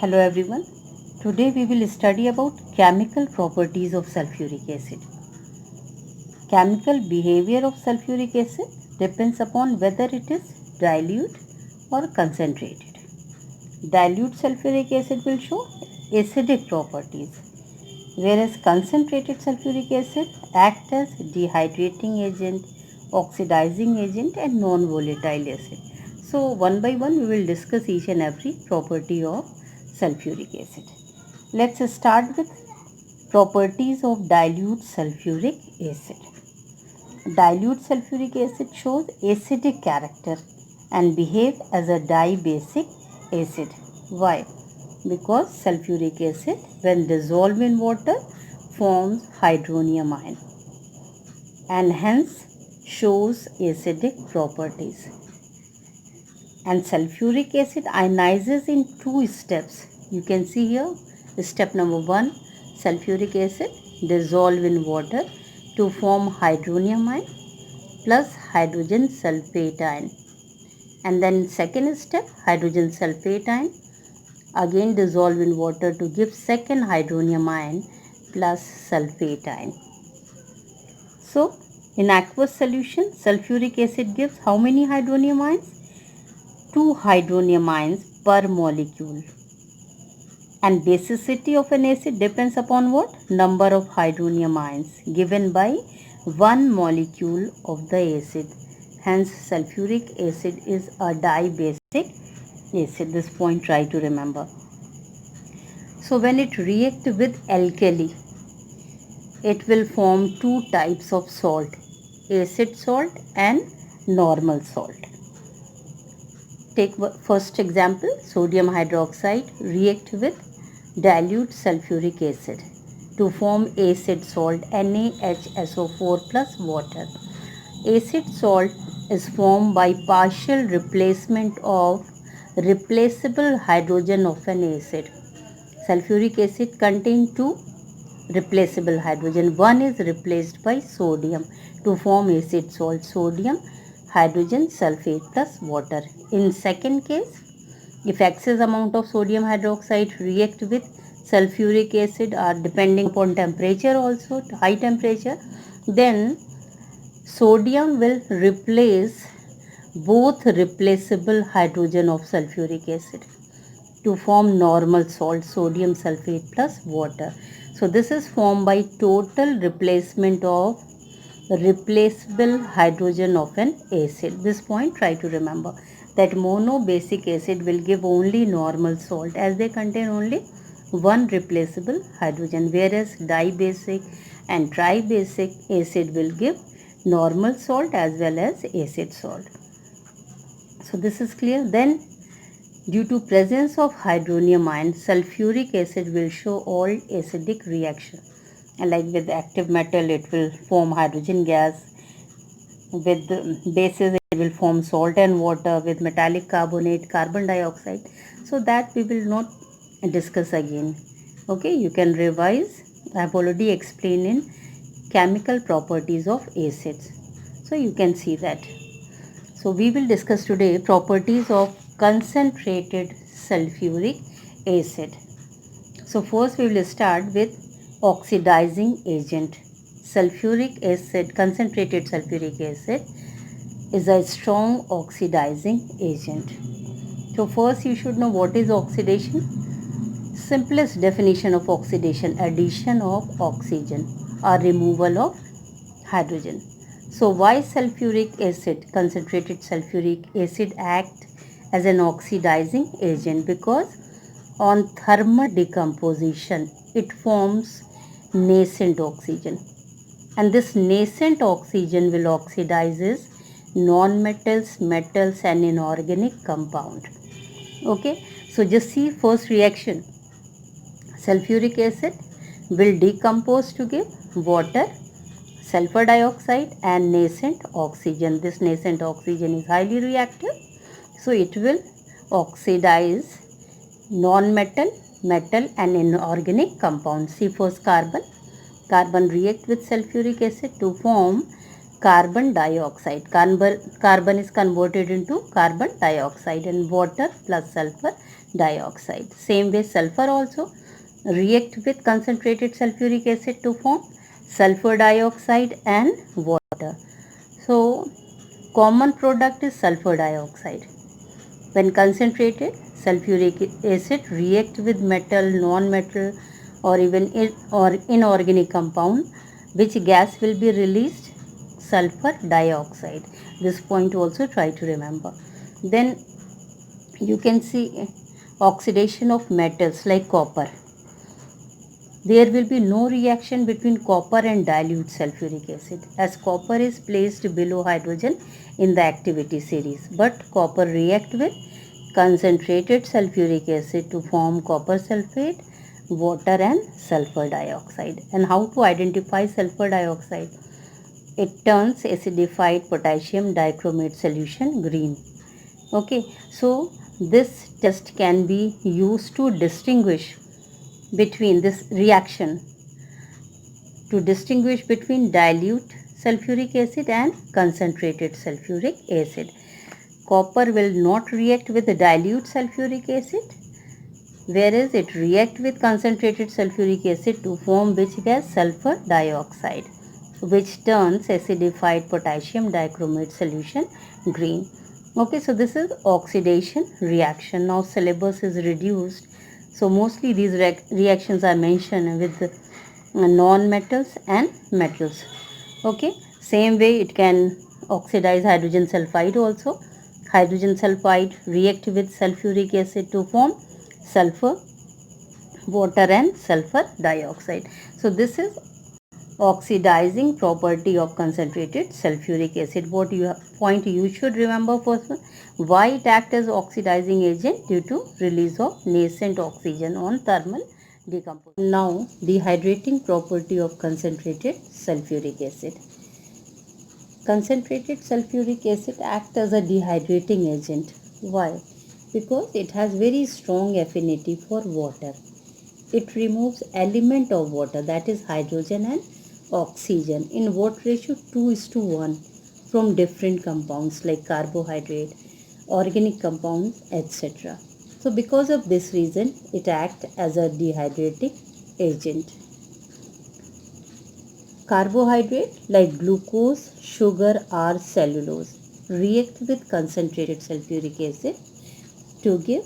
Hello everyone. Today we will study about chemical properties of sulfuric acid. Chemical behavior of sulfuric acid depends upon whether it is dilute or concentrated. Dilute sulfuric acid will show acidic properties, whereas concentrated sulfuric acid acts as dehydrating agent, oxidizing agent and non-volatile acid. So one by one we will discuss each and every property of sulfuric acid. Let's start with properties of dilute sulfuric acid. Dilute sulfuric acid shows acidic character and behave as a dibasic acid. Why? Because sulfuric acid when dissolved in water forms hydronium ion and hence shows acidic properties. And sulfuric acid ionizes in two steps. You can see here step number 1, sulfuric acid dissolve in water to form hydronium ion plus hydrogen sulfate ion. And then second step, hydrogen sulfate ion again dissolve in water to give second hydronium ion plus sulfate ion. So in aqueous solution, sulfuric acid gives how many hydronium ions? 2 hydronium ions per molecule. And basicity of an acid depends upon what? Number of hydronium ions given by one molecule of the acid. Hence sulfuric acid is a dibasic acid. This point try to remember. So when it reacts with alkali, it will form two types of salt, acid salt and normal salt. Take first example, sodium hydroxide react with dilute sulfuric acid to form acid salt NaHSO4 plus water. Acid salt is formed by partial replacement of replaceable hydrogen of an acid. Sulfuric acid contains two replaceable hydrogen. One is replaced by sodium to form acid salt, sodium hydrogen sulfate plus water. In second case, if excess amount of sodium hydroxide react with sulfuric acid or depending upon temperature also, high temperature, then sodium will replace both replaceable hydrogen of sulfuric acid to form normal salt, sodium sulfate plus water. So this is formed by total replacement of replaceable hydrogen of an acid. This point try to remember that monobasic acid will give only normal salt as they contain only one replaceable hydrogen, whereas dibasic and tribasic acid will give normal salt as well as acid salt. So this is clear. Then due to presence of hydronium ion, sulfuric acid will show all acidic reaction. And like with active metal, it will form hydrogen gas. With bases, it will form salt and water. With metallic carbonate, carbon dioxide. So that we will not discuss again. Okay, you can revise. I have already explained in chemical properties of acids. So you can see that. So we will discuss today properties of concentrated sulfuric acid. So first we will start with oxidizing agent. Sulfuric acid, concentrated sulfuric acid is a strong oxidizing agent. So first you should know what is oxidation. Simplest definition of oxidation, addition of oxygen or removal of hydrogen. So why sulfuric acid, concentrated sulfuric acid act as an oxidizing agent? Because on thermal decomposition it forms nascent oxygen, and this nascent oxygen will oxidizes non-metals, metals and inorganic compound. Okay, so just see first reaction. Sulfuric acid will decompose to give water, sulfur dioxide and nascent oxygen. This nascent oxygen is highly reactive, so it will oxidize non-metal, metal and inorganic compounds. See first carbon. Carbon react with sulfuric acid to form carbon dioxide. Carbon is converted into carbon dioxide and water plus sulfur dioxide. Same way sulfur also react with concentrated sulfuric acid to form sulfur dioxide and water. So common product is sulfur dioxide. When concentrated sulfuric acid react with metal, non-metal or even inorganic compound, which gas will be released? Sulfur dioxide. This point also try to remember. Then you can see oxidation of metals like copper. There will be no reaction between copper and dilute sulfuric acid, as copper is placed below hydrogen in the activity series, but copper react with concentrated sulfuric acid to form copper sulfate, water and sulfur dioxide. And how to identify sulfur dioxide? It turns acidified potassium dichromate solution green. Okay, so this test can be used to distinguish between this reaction, to distinguish between dilute sulfuric acid and concentrated sulfuric acid. Copper will not react with the dilute sulfuric acid, whereas it react with concentrated sulfuric acid to form which gas? Sulfur dioxide, which turns acidified potassium dichromate solution green. Okay, so this is oxidation reaction. Now syllabus is reduced, so mostly these reactions are mentioned with non-metals and metals. Okay, same way it can oxidize hydrogen sulfide also. Hydrogen sulfide react with sulfuric acid to form sulfur, water and sulfur dioxide. So this is oxidizing property of concentrated sulfuric acid. What point you should remember first one, why it acts as oxidizing agent? Due to release of nascent oxygen on thermal decomposition. Now dehydrating property of concentrated sulfuric acid. Concentrated sulfuric acid acts as a dehydrating agent. Why? Because it has very strong affinity for water. It removes element of water, that is hydrogen and oxygen, in what ratio? 2:1 from different compounds like carbohydrate, organic compounds, etc. So because of this reason it acts as a dehydrating agent. Carbohydrate like glucose, sugar or cellulose react with concentrated sulfuric acid to give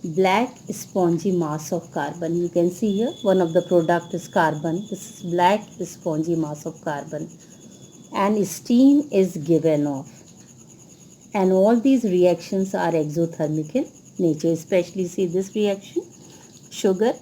black spongy mass of carbon. You can see here one of the product is carbon. This is black spongy mass of carbon, and steam is given off. And all these reactions are exothermic in nature. Especially see this reaction. Sugar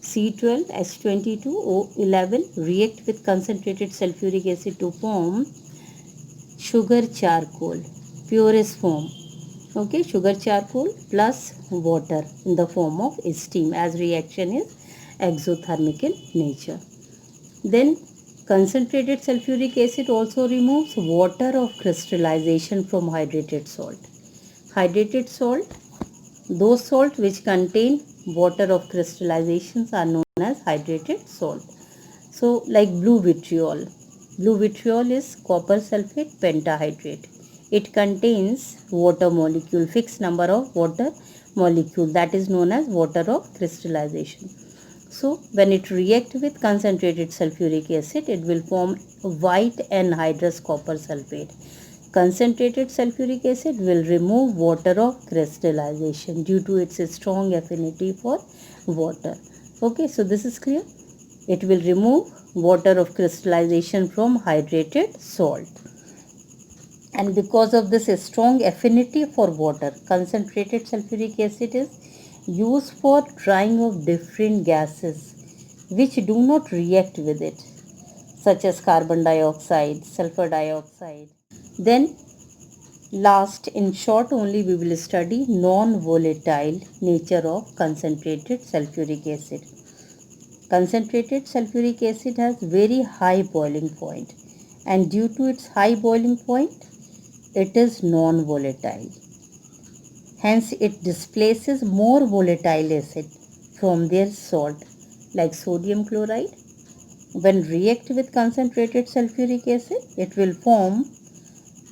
C12H22O11 react with concentrated sulfuric acid to form sugar charcoal, purest form. Okay, sugar charcoal plus water in the form of steam, as reaction is exothermic in nature. Then concentrated sulfuric acid also removes water of crystallization from hydrated salt. Hydrated salt, those salt which contain water of crystallizations are known as hydrated salt. So like blue vitriol. Blue vitriol is copper sulfate pentahydrate. It contains water molecule, fixed number of water molecule, that is known as water of crystallization. So when it reacts with concentrated sulfuric acid, it will form white anhydrous copper sulfate. Concentrated sulfuric acid will remove water of crystallization due to its strong affinity for water. Okay, so this is clear. It will remove water of crystallization from hydrated salt. And because of this strong affinity for water, concentrated sulfuric acid is used for drying of different gases which do not react with it, such as carbon dioxide, sulfur dioxide. Then last, in short only, we will study non-volatile nature of concentrated sulfuric acid. Concentrated sulfuric acid has very high boiling point, and due to its high boiling point, it is non-volatile. Hence, it displaces more volatile acid from their salt, like sodium chloride. When react with concentrated sulfuric acid, it will form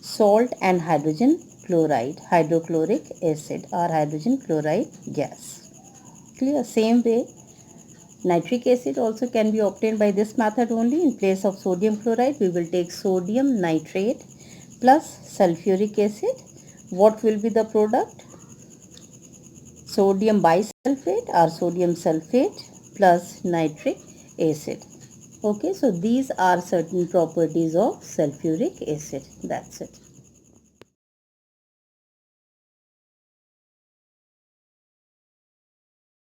salt and hydrogen chloride, hydrochloric acid or hydrogen chloride gas. Clear? Same way, nitric acid also can be obtained by this method only. In place of sodium chloride, we will take sodium nitrate plus sulfuric acid. What will be the product? Sodium bisulfate or sodium sulfate plus nitric acid. Okay, so these are certain properties of sulfuric acid. That's it.